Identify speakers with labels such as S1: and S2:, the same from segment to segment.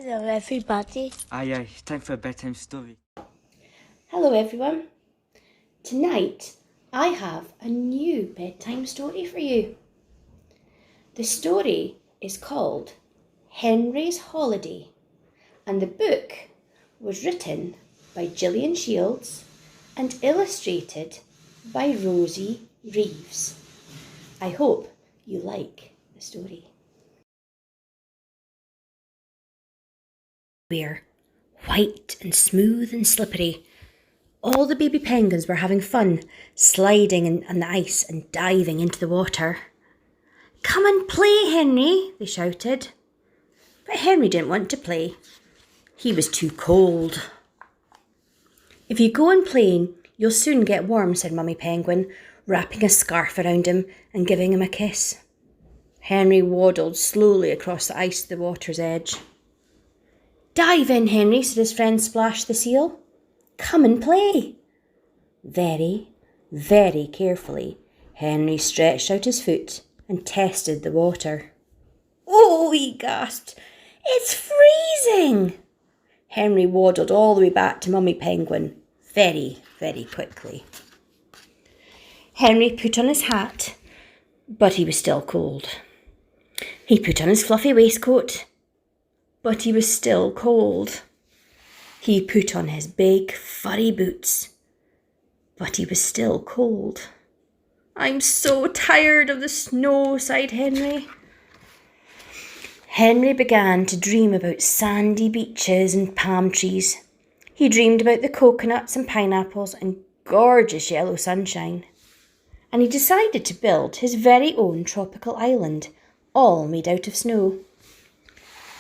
S1: Hello everybody.
S2: Aye, it's time for a bedtime story.
S3: Hello everyone. Tonight I have a new bedtime story for you. The story is called Henry's Holiday and the book was written by Gillian and illustrated by Rosie Reeves. I hope you like the story. White and smooth and slippery. All the baby penguins were having fun, sliding on the ice and diving into the water. "Come and play, Henry," they shouted. But Henry didn't want to play. He was too cold. "If you go on playing, you'll soon get warm," said Mummy Penguin, wrapping a scarf around him and giving him a kiss. Henry waddled slowly across the ice to the water's edge. "Dive in, Henry," said his friend Splash the seal. "Come and play." Very, very carefully, Henry stretched out his foot and tested the water. "Oh," he gasped, "it's freezing!" Henry waddled all the way back to Mummy Penguin very, very quickly. Henry put on his hat, but he was still cold. He put on his fluffy waistcoat, but he was still cold. He put on his big, furry boots, but he was still cold. "I'm so tired of the snow," sighed Henry. Henry began to dream about sandy beaches and palm trees. He dreamed about the coconuts and pineapples and gorgeous yellow sunshine. And he decided to build his very own tropical island, all made out of snow.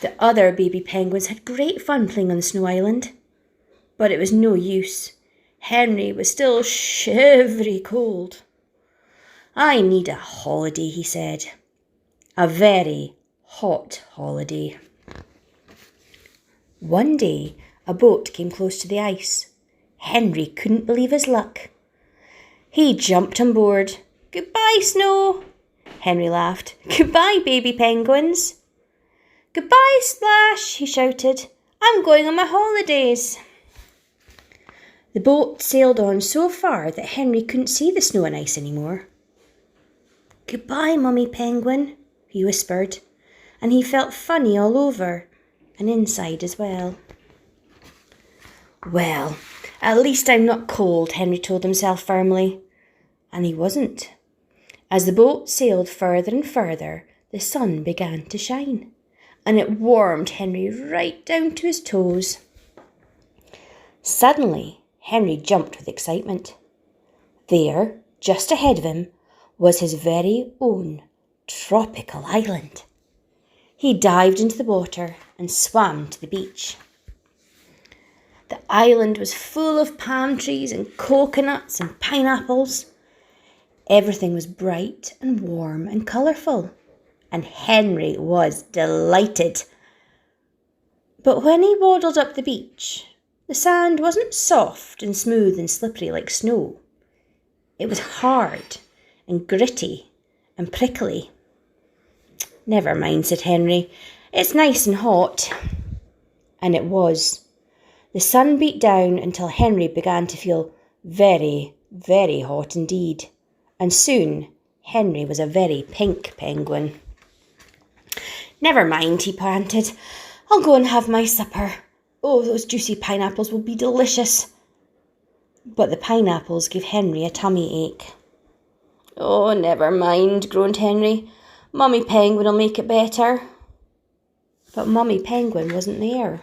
S3: The other baby penguins had great fun playing on the snow island. But it was no use. Henry was still shivery cold. "I need a holiday," he said. "A very hot holiday." One day, a boat came close to the ice. Henry couldn't believe his luck. He jumped on board. "Goodbye, snow," Henry laughed. "Goodbye, baby penguins." "Goodbye, Splash," he shouted. "I'm going on my holidays." The boat sailed on so far that Henry couldn't see the snow and ice anymore. "Goodbye, Mummy Penguin," he whispered, and he felt funny all over and inside as well. "Well, at least I'm not cold," Henry told himself firmly. And he wasn't. As the boat sailed further and further, the sun began to shine, and it warmed Henry right down to his toes. Suddenly, Henry jumped with excitement. There, just ahead of him, was his very own tropical island. He dived into the water and swam to the beach. The island was full of palm trees and coconuts and pineapples. Everything was bright and warm and colourful, and Henry was delighted. But when he waddled up the beach, the sand wasn't soft and smooth and slippery like snow. It was hard and gritty and prickly. "Never mind," said Henry. "It's nice and hot." And it was. The sun beat down until Henry began to feel very, very hot indeed. And soon Henry was a very pink penguin. "Never mind," he panted. "I'll go and have my supper. Oh, those juicy pineapples will be delicious." But the pineapples gave Henry a tummy ache. "Oh, never mind," groaned Henry. "Mummy Penguin will make it better." But Mummy Penguin wasn't there.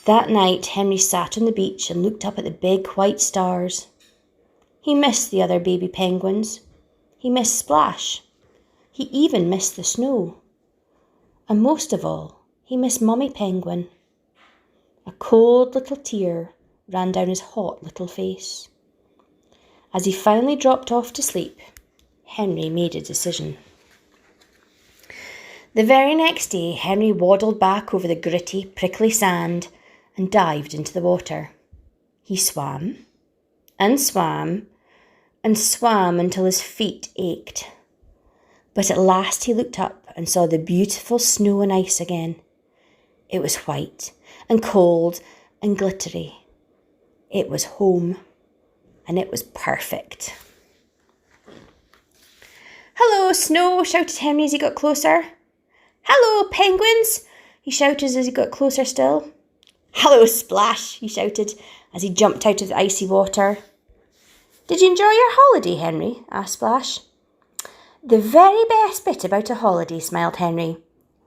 S3: That night, Henry sat on the beach and looked up at the big white stars. He missed the other baby penguins. He missed Splash. He even missed the snow. And most of all, he missed Mummy Penguin. A cold little tear ran down his hot little face. As he finally dropped off to sleep, Henry made a decision. The very next day, Henry waddled back over the gritty, prickly sand and dived into the water. He swam and swam and swam until his feet ached. But at last he looked up and saw the beautiful snow and ice again. It was white and cold and glittery. It was home, and it was perfect. "Hello, Snow," shouted Henry as he got closer. "Hello, penguins," he shouted as he got closer still. "Hello, Splash," he shouted as he jumped out of the icy water. "Did you enjoy your holiday, Henry?" asked Splash. "The very best bit about a holiday," smiled Henry,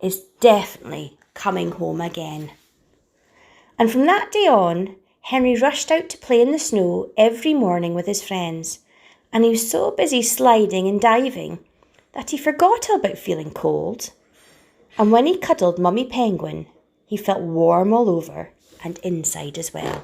S3: "is definitely coming home again." And from that day on, Henry rushed out to play in the snow every morning with his friends, and he was so busy sliding and diving that he forgot all about feeling cold. And when he cuddled Mummy Penguin, he felt warm all over and inside as well.